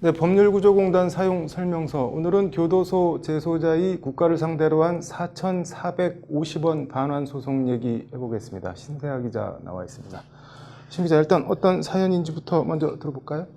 네, 법률구조공단 사용 설명서. 오늘은 교도소 재소자의 국가를 상대로 한 4,450원 반환 소송 얘기 해보겠습니다. 신세아 기자 나와 있습니다. 신 기자, 일단 어떤 사연인지부터 먼저 들어볼까요?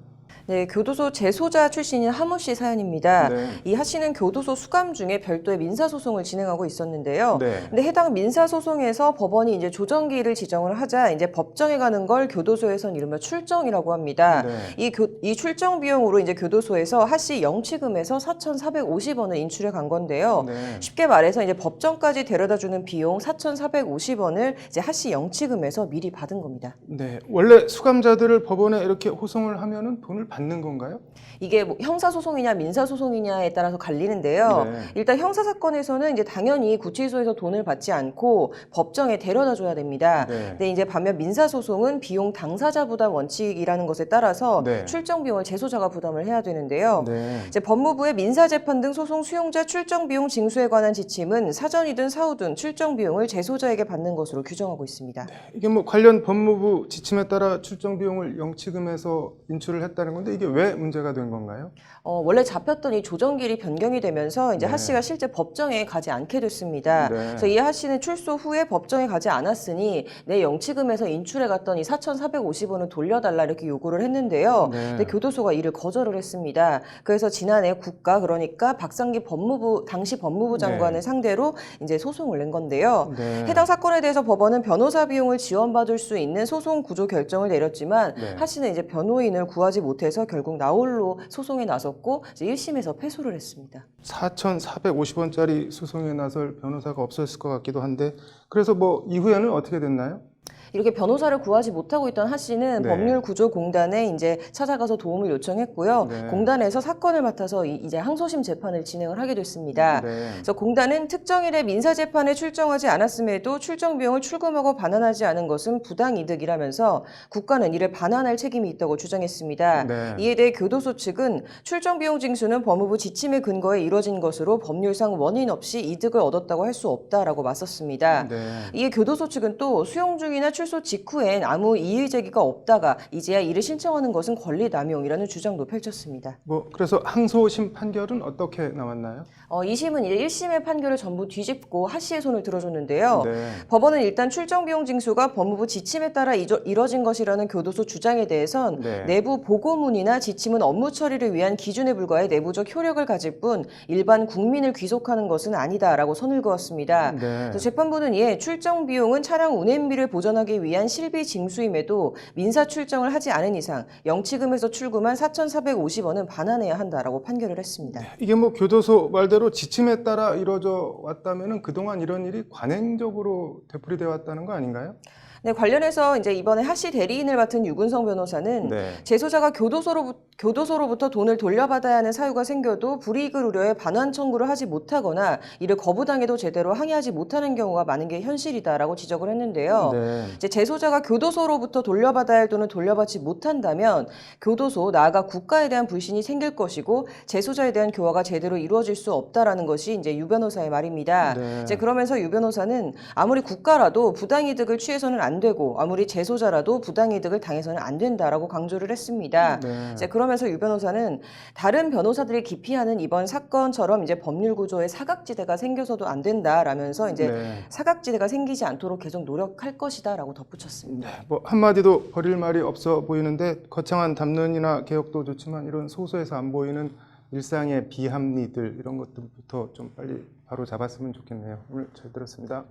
네, 교도소 재소자 출신인 하모 씨 사연입니다. 네. 이 하 씨는 교도소 수감 중에 별도의 민사소송을 진행하고 있었는데요. 네. 근데 해당 민사소송에서 법원이 이제 조정기일을 지정을 하자 이제 법정에 가는 걸 교도소에선 이른바 출정이라고 합니다. 네. 이 출정 비용으로 이제 교도소에서 하 씨 영치금에서 4,450원을 인출해 간 건데요. 네. 쉽게 말해서 이제 법정까지 데려다 주는 비용 4,450원을 이제 하 씨 영치금에서 미리 받은 겁니다. 네. 원래 수감자들을 법원에 이렇게 호송을 하면은 돈을 받는 건가요? 이게 뭐 형사소송이냐 민사소송이냐에 따라서 갈리는데요. 네. 일단 형사사건에서는 이제 당연히 구치소에서 돈을 받지 않고 법정에 데려다 줘야 됩니다. 네. 근데 이제 반면 민사소송은 비용 당사자 부담 원칙이라는 것에 따라서 네. 출정 비용을 재소자가 부담을 해야 되는데요. 네. 이제 법무부의 민사재판 등 소송 수용자 출정 비용 징수에 관한 지침은 사전이든 사후든 출정 비용을 재소자에게 받는 것으로 규정하고 있습니다. 이게 뭐 관련 법무부 지침에 따라 출정 비용을 영치금에서 인출을 했다는 건데 이게 왜 문제가 된 건가요? 원래 잡혔던 이 조정기일이 변경이 되면서 이제 네. 하 씨가 실제 법정에 가지 않게 됐습니다. 네. 그래서 이 하 씨는 출소 후에 법정에 가지 않았으니 내 영치금에서 인출해 갔던 이 4,450원을 돌려달라 이렇게 요구를 했는데요. 네. 근데 교도소가 이를 거절을 했습니다. 그래서 지난해 국가 그러니까 박상기 당시 법무부 장관을 네. 상대로 이제 소송을 낸 건데요. 네. 해당 사건에 대해서 법원은 변호사 비용을 지원받을 수 있는 소송 구조 결정을 내렸지만 네. 하 씨는 이제 변호인을 구하지 못해서 결국 나홀로 소송에 나섰고 이제 1심에서 패소를 했습니다. 4,450원짜리 소송에 나설 변호사가 없었을 것 같기도 한데 그래서 뭐 이후에는 어떻게 됐나요? 이렇게 변호사를 구하지 못하고 있던 하 씨는 네. 법률구조공단에 이제 찾아가서 도움을 요청했고요. 네. 공단에서 사건을 맡아서 이제 항소심 재판을 진행을 하게 됐습니다. 네. 그래서 공단은 특정일에 민사재판에 출정하지 않았음에도 출정 비용을 출금하고 반환하지 않은 것은 부당이득이라면서 국가는 이를 반환할 책임이 있다고 주장했습니다. 네. 이에 대해 교도소 측은 출정 비용 징수는 법무부 지침의 근거에 이뤄진 것으로 법률상 원인 없이 이득을 얻었다고 할 수 없다라고 맞섰습니다. 네. 이에 교도소 측은 또 수용 중이나 출소 직후엔 아무 이의 제기가 없다가 이제야 이를 신청하는 것은 권리 남용이라는 주장도 펼쳤습니다. 뭐 그래서 항소심 판결은 어떻게 나왔나요? 2심은 이제 1심의 판결을 전부 뒤집고 하 씨의 손을 들어줬는데요. 네. 법원은 일단 출정 비용 징수가 법무부 지침에 따라 이뤄진 것이라는 교도소 주장에 대해선 네. 내부 보고문이나 지침은 업무 처리를 위한 기준에 불과해 내부적 효력을 가질 뿐 일반 국민을 귀속하는 것은 아니다라고 선을 그었습니다. 네. 그래서 재판부는 이에 출정 비용은 차량 운행비를 보전하기 위한 실비 징수임에도 민사 출정을 하지 않은 이상 영치금에서 출금한 4,450원은 반환해야 한다라고 판결을 했습니다. 이게 뭐 교도소 말대로 지침에 따라 이루어져 왔다면은 그동안 이런 일이 관행적으로 되풀이되어 왔다는 거 아닌가요? 네, 관련해서 이제 이번에 하 씨 대리인을 맡은 유근성 변호사는 네. 재소자가 교도소로부터 돈을 돌려받아야 하는 사유가 생겨도 불이익을 우려해 반환 청구를 하지 못하거나 이를 거부당해도 제대로 항의하지 못하는 경우가 많은 게 현실이다라고 지적을 했는데요. 네. 이제 재소자가 교도소로부터 돌려받아야 할 돈을 돌려받지 못한다면 교도소 나아가 국가에 대한 불신이 생길 것이고 재소자에 대한 교화가 제대로 이루어질 수 없다라는 것이 이제 유 변호사의 말입니다. 네. 이제 그러면서 유 변호사는 아무리 국가라도 부당이득을 취해서는 안 되고 아무리 재소자라도 부당이득을 당해서는 안 된다라고 강조를 했습니다. 네. 이제 그러면서 유 변호사는 다른 변호사들이 기피하는 이번 사건처럼 이제 법률 구조에 사각지대가 생겨서도 안 된다라면서 이제 네. 사각지대가 생기지 않도록 계속 노력할 것이다라고 덧붙였습니다. 뭐 한마디도 버릴 말이 없어 보이는데 거창한 담론이나 개혁도 좋지만 이런 소소해서 안 보이는 일상의 비합리들 이런 것들부터 좀 빨리 바로 잡았으면 좋겠네요. 오늘 잘 들었습니다.